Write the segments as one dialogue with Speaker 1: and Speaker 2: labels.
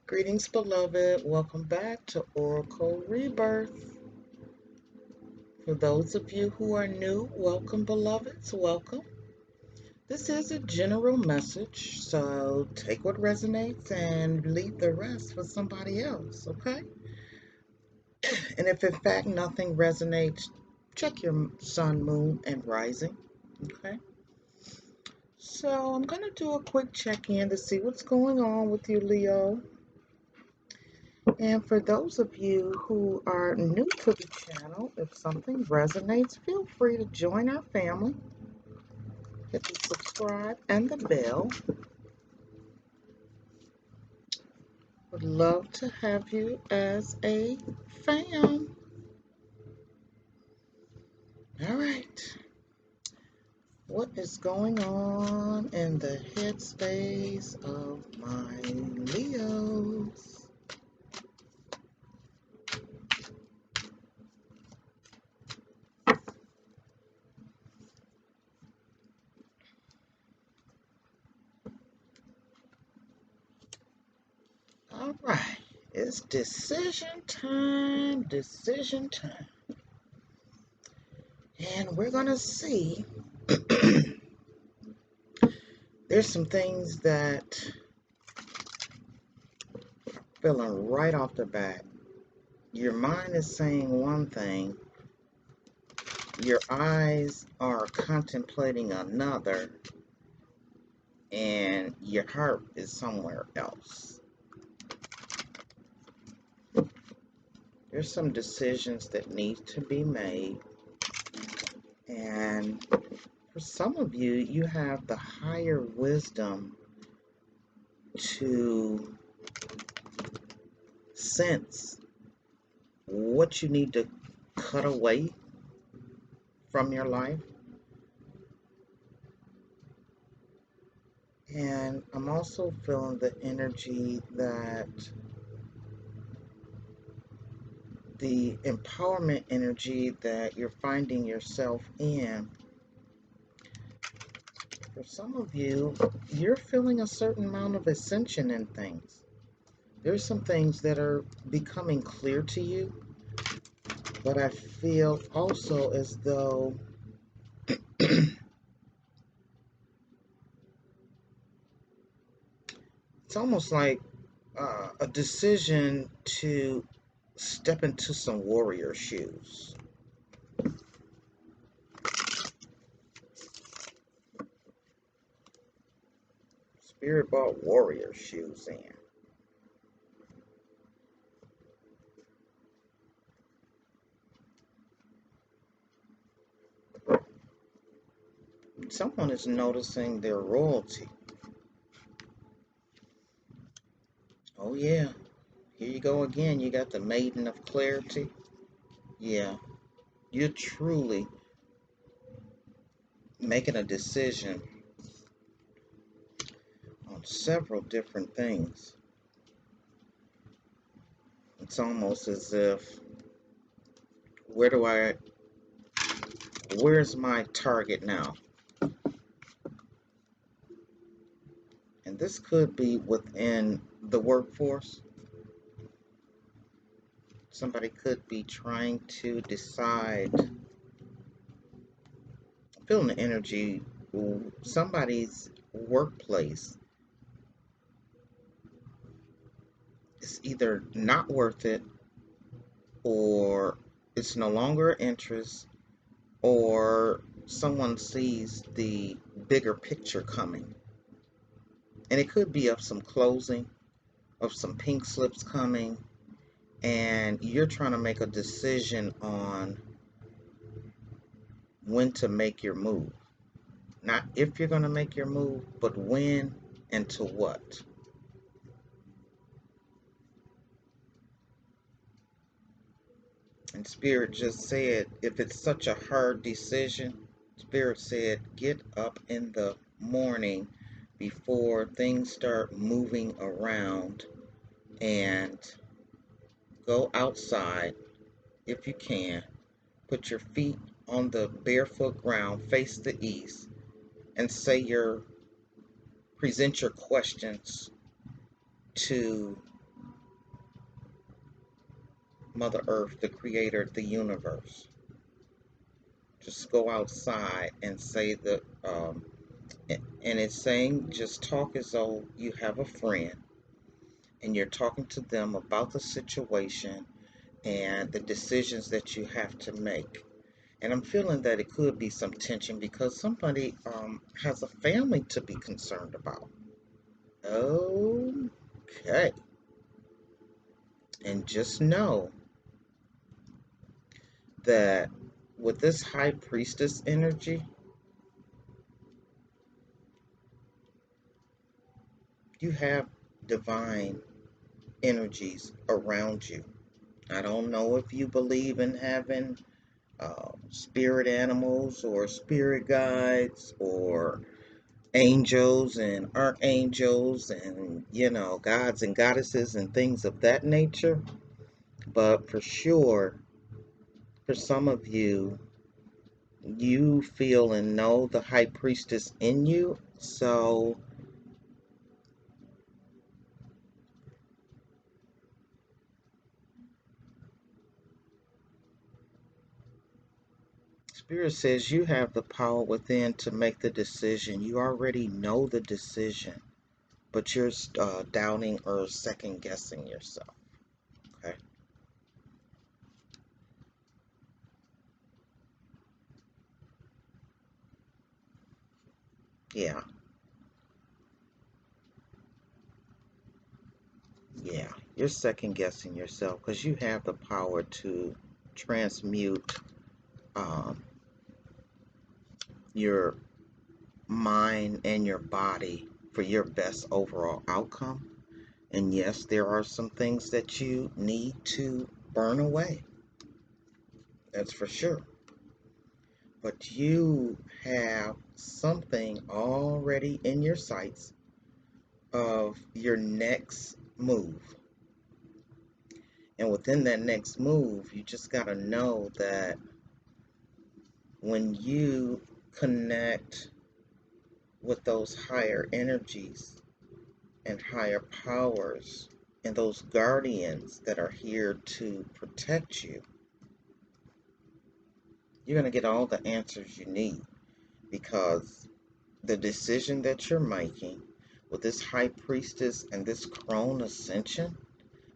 Speaker 1: Greetings, beloved. Welcome back to Oracle Rebirth. For those of you who are new, welcome, beloveds. Welcome. This is a general message, so take what resonates and leave the rest for somebody else, okay? And if in fact nothing resonates, check your sun, moon, and rising, okay? So I'm going to do a quick check in to see what's going on with you, Leo. And for those of you who are new to the channel, if something resonates, feel free to join our family. Hit the subscribe and the bell. Would love to have you as a fan. All right. What is going on in the headspace of my Leos? All right. It's decision time, decision time. And we're going to see. There's some things that feeling right off the bat. Your mind is saying one thing, your eyes are contemplating another, and your heart is somewhere else. There's some decisions that need to be made, and for some of you, you have the higher wisdom to sense what you need to cut away from your life. And I'm also feeling the energy that the empowerment energy that you're finding yourself in. For some of you, you're feeling a certain amount of ascension in things. There's some things that are becoming clear to you, but I feel also as though it's almost like a decision to step into some warrior shoes. Spirit brought warrior shoes in. Someone is noticing their royalty. Oh yeah, here you go again. You got the Maiden of Clarity. Yeah, you're truly making a decision on several different things. It's almost as if, where's my target now? And this could be within the workforce. Somebody could be trying to decide, feeling the energy, somebody's workplace is either not worth it, or it's no longer interest, or someone sees the bigger picture coming. And it could be of some closing, of some pink slips coming, and you're trying to make a decision on when to make your move. Not if you're going to make your move, but when and to what. And Spirit just said, if it's such a hard decision, Spirit said, get up in the morning before things start moving around and go outside if you can. Put your feet on the barefoot ground, face the east, and present your questions to Mother Earth, the creator, the universe. Just go outside and say and it's saying just talk as though you have a friend and you're talking to them about the situation and the decisions that you have to make. And I'm feeling that it could be some tension because somebody has a family to be concerned about. Okay. And just know that with this high priestess energy, you have divine energies around you. I don't know if you believe in having spirit animals or spirit guides or angels and archangels and, gods and goddesses and things of that nature. But for sure, for some of you, you feel and know the high priestess in you. So Spirit says you have the power within to make the decision. You already know the decision, but you're doubting or second guessing yourself. Okay. Yeah. Yeah. You're second guessing yourself because you have the power to transmute um, your mind and your body for your best overall outcome. And yes, there are some things that you need to burn away. That's for sure. But you have something already in your sights of your next move. And within that next move, you just got to know that when you connect with those higher energies and higher powers and those guardians that are here to protect you, you're going to get all the answers you need because the decision that you're making with this high priestess and this crone ascension,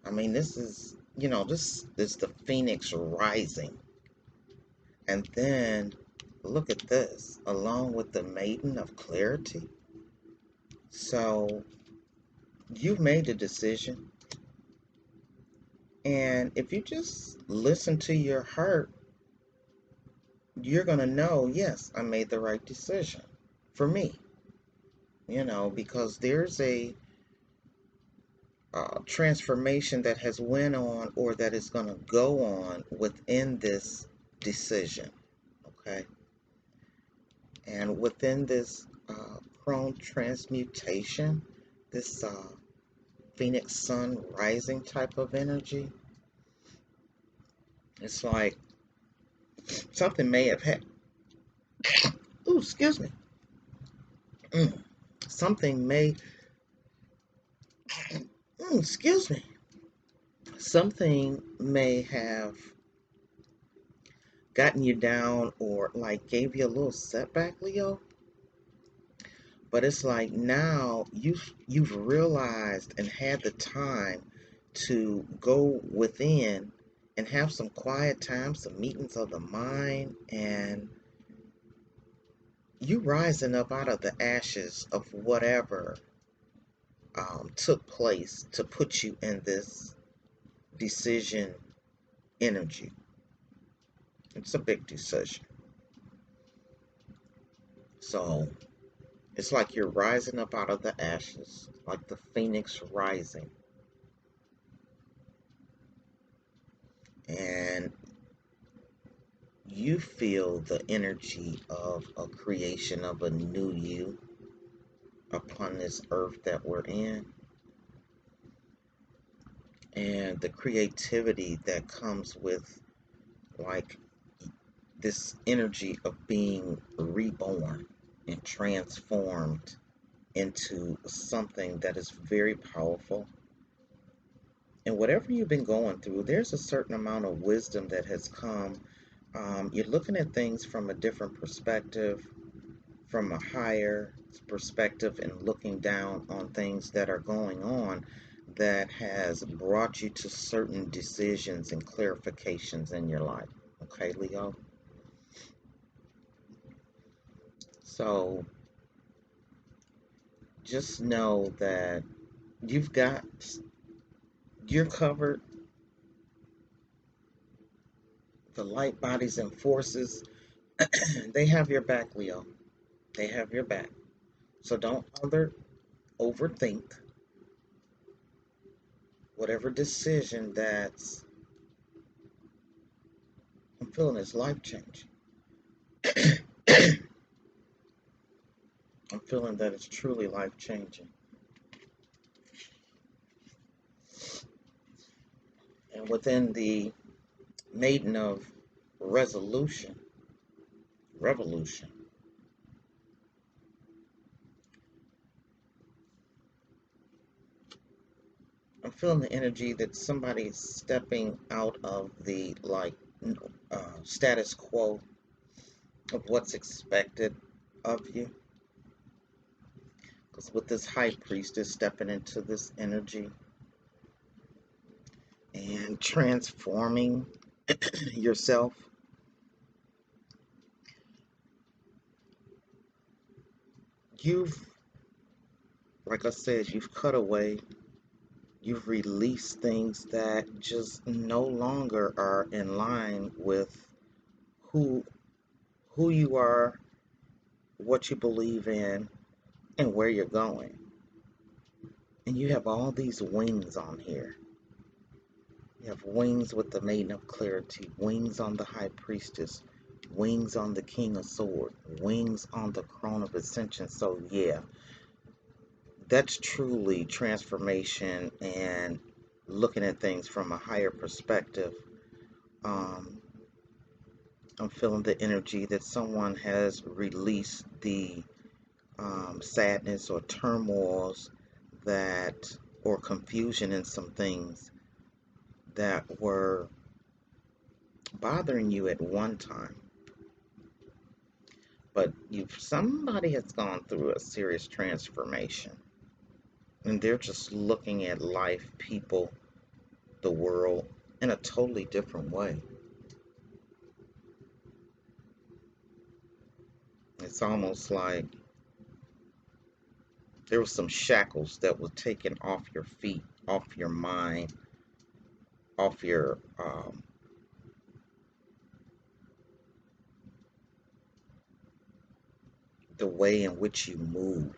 Speaker 1: I mean, this is, this is the phoenix rising. And then look at this, along with the maiden of clarity. So you've made the decision. And if you just listen to your heart, you're going to know, yes, I made the right decision for me, because there's a transformation that has went on or that is going to go on within this decision. Okay. And within this chrome transmutation, this phoenix sun rising type of energy, it's like something may have had, ooh, excuse me. Something may, excuse me. Something may have gotten you down or like gave you a little setback, Leo. But it's like now you've realized and had the time to go within and have some quiet time, some meetings of the mind, and you rising up out of the ashes of whatever took place to put you in this decision energy. It's a big decision. So it's like you're rising up out of the ashes, like the phoenix rising. And you feel the energy of a creation of a new you upon this earth that we're in, and the creativity that comes with like this energy of being reborn and transformed into something that is very powerful And whatever you've been going through, there's a certain amount of wisdom that has come. You're looking at things from a different perspective, from a higher perspective, and looking down on things that are going on that has brought you to certain decisions and clarifications in your life. Okay, Leo? So just know that you've got, you're covered. The light bodies and forces, they have your back, Leo. They have your back. So don't overthink whatever decision that's, I'm feeling is life changing. I'm feeling that it's truly life changing. And within the maiden of resolution, revolution, I'm feeling the energy that somebody's stepping out of the status quo of what's expected of you. Because with this high priestess stepping into this energy and transforming yourself, you've, like I said, you've cut away, you've released things that just no longer are in line with who who you are, what you believe in, and where you're going. And you have all these wings on here. You have wings with the Maiden of Clarity, wings on the High Priestess, wings on the King of Swords, wings on the Throne of Ascension. So yeah, that's truly transformation and looking at things from a higher perspective. Um, I'm feeling the energy that someone has released the sadness or turmoils that, or confusion in some things that were bothering you at one time. But somebody has gone through a serious transformation and they're just looking at life, people, the world in a totally different way. It's almost like there were some shackles that were taken off your feet, off your mind, off your the way in which you move,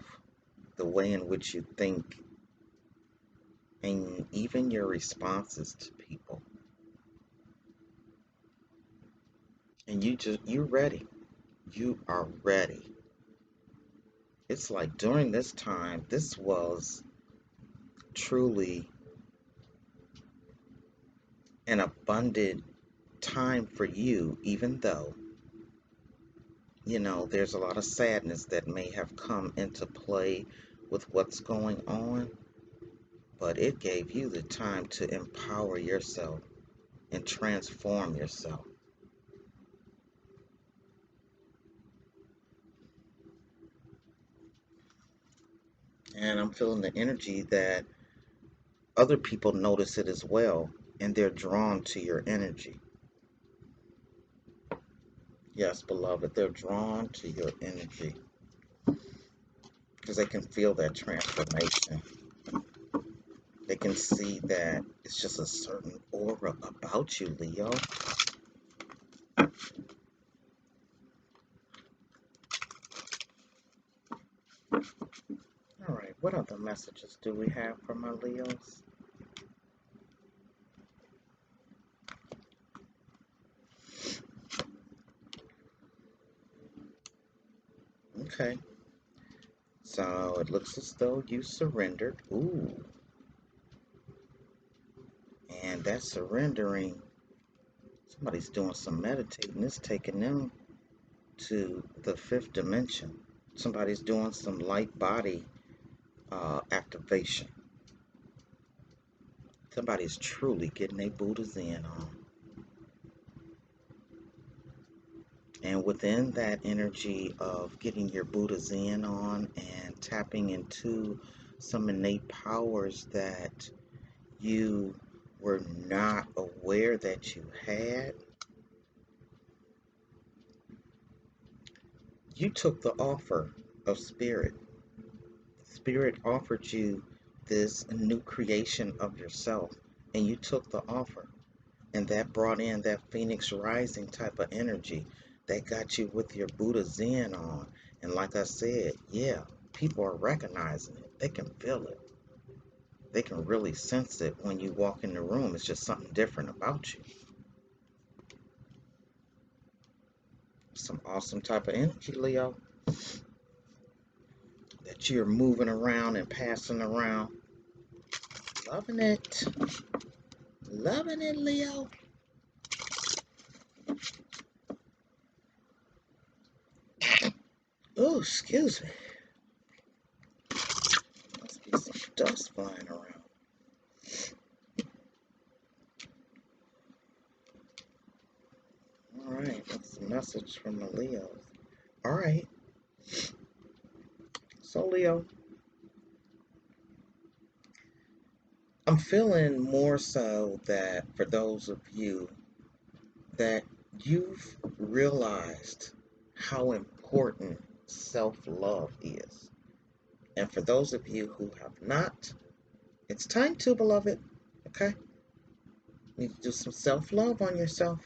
Speaker 1: the way in which you think, and even your responses to people. And you're ready. You are ready. It's like during this time, this was truly an abundant time for you, even though, there's a lot of sadness that may have come into play with what's going on, but it gave you the time to empower yourself and transform yourself. And I'm feeling the energy that other people notice it as well, and they're drawn to your energy. Yes, beloved, they're drawn to your energy because they can feel that transformation. They can see that it's just a certain aura about you, Leo. All right, what other messages do we have for my Leos? Okay, so it looks as though you surrendered. Ooh, and that surrendering, somebody's doing some meditating. It's taking them to the fifth dimension. Somebody's doing some light body activation. Somebody's truly getting their Buddha Zen on. And within that energy of getting your Buddha Zen on and tapping into some innate powers that you were not aware that you had, you took the offer of Spirit. Spirit offered you this new creation of yourself, and you took the offer. And that brought in that Phoenix Rising type of energy that got you with your Buddha Zen on. And like I said, yeah, people are recognizing it. They can feel it. They can really sense it when you walk in the room. It's just something different about you. Some awesome type of energy, Leo, that you're moving around and passing around. Loving it. Loving it, Leo. Oh, excuse me. Must be some dust flying around. All right, that's a message from the Leos. All right. So, Leo, I'm feeling more so that for those of you that you've realized how important self-love is. And for those of you who have not, it's time to, beloved. Okay? You need to do some self-love on yourself.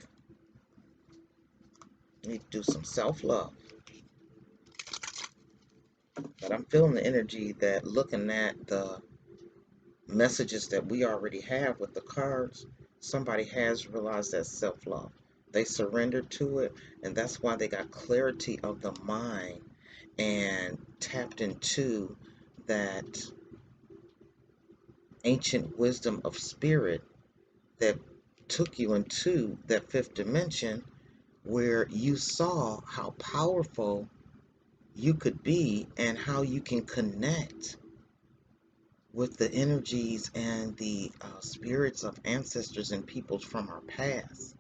Speaker 1: You need to do some self-love. But I'm feeling the energy that looking at the messages that we already have with the cards, somebody has realized that self-love. They surrendered to it, and that's why they got clarity of the mind and tapped into that ancient wisdom of spirit that took you into that fifth dimension where you saw how powerful you could be and how you can connect with the energies and the spirits of ancestors and peoples from our past.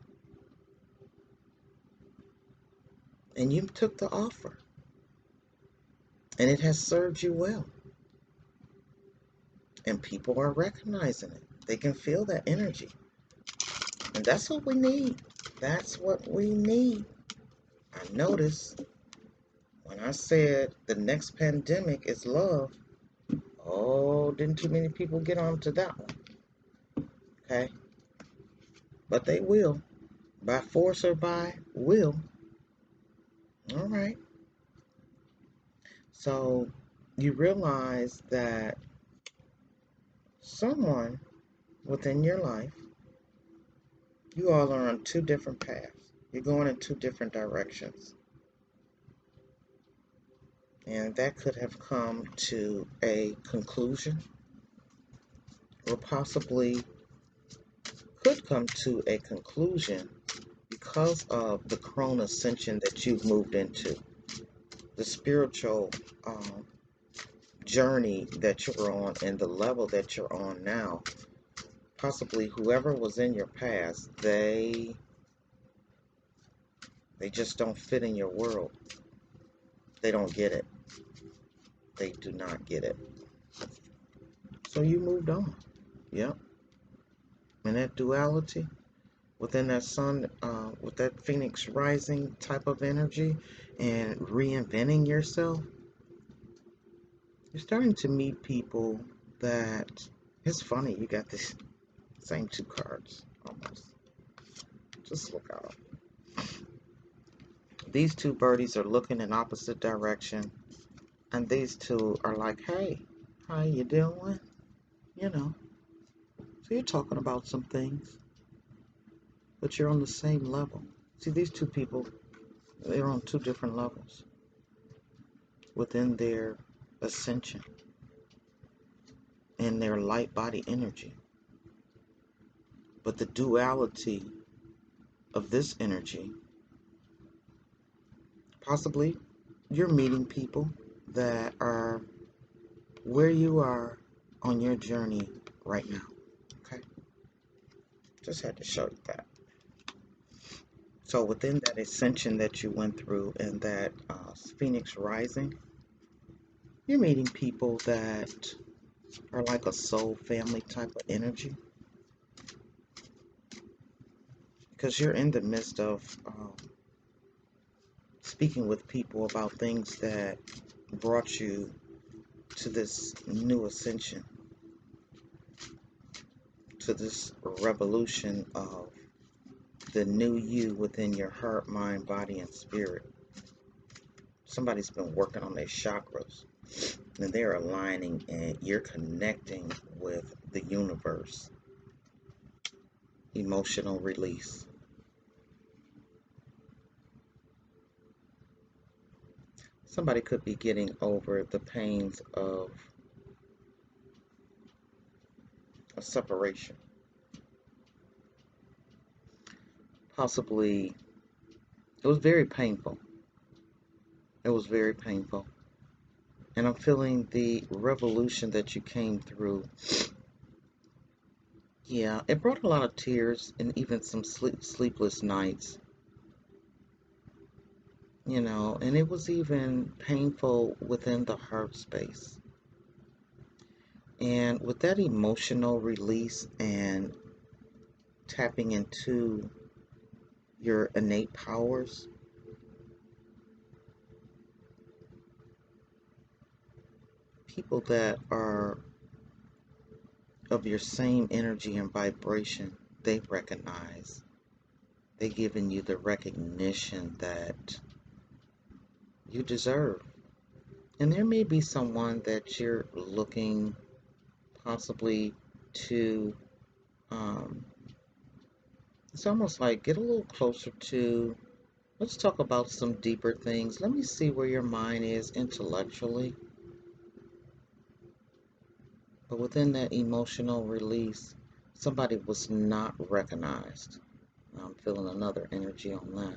Speaker 1: And you took the offer. And it has served you well. And people are recognizing it. They can feel that energy. And that's what we need. That's what we need. I noticed when I said the next pandemic is love, oh, didn't too many people get on to that one. Okay? But they will. By force or by will. All right. So you realize that someone within your life, you all are on two different paths. You're going in two different directions. And that could have come to a conclusion, or possibly could come to a conclusion because of the Corona ascension that you've moved into, the spiritual journey that you're on and the level that you're on now. Possibly whoever was in your past, they just don't fit in your world. They don't get it. They do not get it. So you moved on. Yep. And that duality within that sun, with that Phoenix rising type of energy and reinventing yourself, you're starting to meet people that, it's funny, you got this same two cards almost. Just look out. These two birdies are looking in opposite direction, and these two are like, hey, how you doing? You know. So you're talking about some things, but you're on the same level. See, these two people, they're on two different levels within their ascension and their light body energy. But the duality of this energy, possibly you're meeting people that are where you are on your journey right now. Okay? Just had to show you that. So within that ascension that you went through and that Phoenix rising, you're meeting people that are like a soul family type of energy because you're in the midst of speaking with people about things that brought you to this new ascension, to this revolution of the new you within your heart, mind, body, and spirit. Somebody's been working on their chakras and they're aligning and you're connecting with the universe. Emotional release. Somebody could be getting over the pains of a separation. Possibly, it was very painful. It was very painful. And I'm feeling the revolution that you came through. Yeah, it brought a lot of tears and even some sleepless nights, and it was even painful within the heart space. And with that emotional release and tapping into your innate powers, people that are of your same energy and vibration, they recognize. They giving you the recognition that you deserve. And there may be someone that you're looking possibly to, um, it's almost like get a little closer to, let's talk about some deeper things. Let me see where your mind is intellectually. But within that emotional release, somebody was not recognized. I'm feeling another energy on that.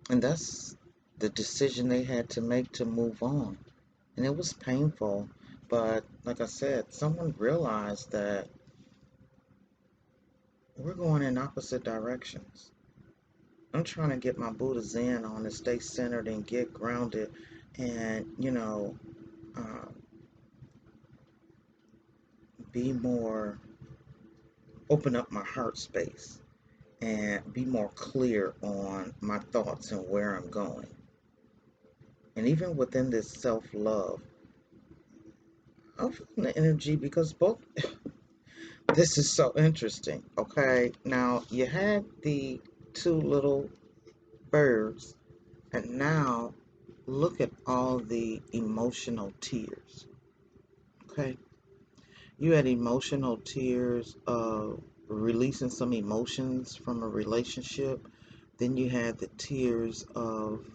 Speaker 1: And that's the decision they had to make to move on. And it was painful. But like I said, someone realized that we're going in opposite directions. I'm trying to get my Buddha Zen on and stay centered and get grounded and, uh, be more, open up my heart space and be more clear on my thoughts and where I'm going. And even within this self-love, I'm feeling the energy because both, this is so interesting. Okay, now you had the two little birds, and now look at all the emotional tears. Okay, you had emotional tears of releasing some emotions from a relationship. Then you had the tears of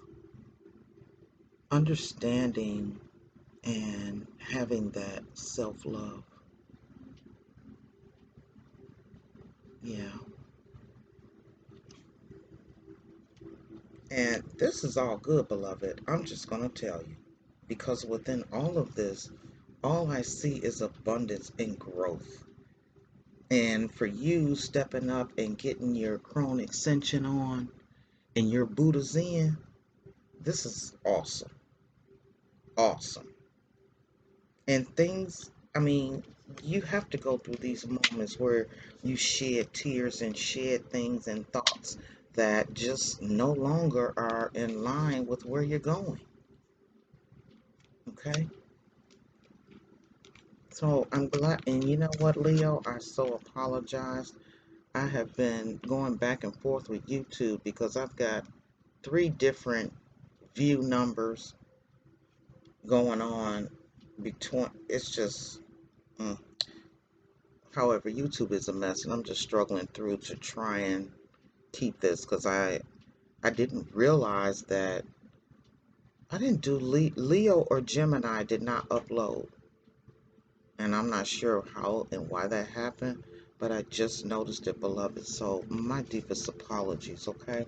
Speaker 1: understanding and having that self-love. Yeah. And this is all good, beloved. I'm just going to tell you. Because within all of this, all I see is abundance and growth. And for you stepping up and getting your Chrome extension on and your Buddha Zen, this is awesome. Awesome. And things, I mean, you have to go through these moments where you shed tears and shed things and thoughts that just no longer are in line with where you're going. Okay? So I'm glad, and you know what, Leo? I so apologize. I have been going back and forth with YouTube because I've got three different view numbers going on between. It's just, mm. However, YouTube is a mess, and I'm just struggling through to try and keep this because I didn't realize that I didn't do Leo or Gemini did not upload. And I'm not sure how and why that happened, but I just noticed it, beloved. So my deepest apologies, okay?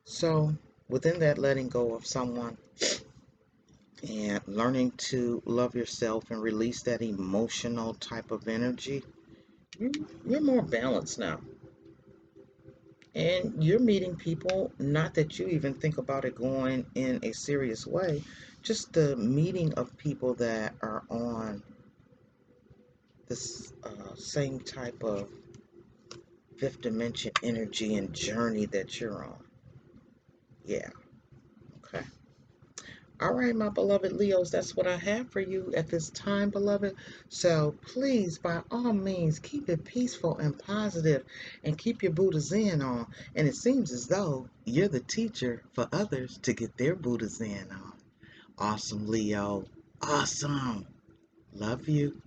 Speaker 1: So within that letting go of someone, and learning to love yourself and release that emotional type of energy, you're more balanced now. And you're meeting people, not that you even think about it going in a serious way, just the meeting of people that are on this same type of fifth dimension energy and journey that you're on. Yeah, okay. All right, my beloved Leos, that's what I have for you at this time, beloved. So please, by all means, keep it peaceful and positive and keep your Buddha Zen on. And it seems as though you're the teacher for others to get their Buddha Zen on. Awesome, Leo. Awesome. Love you.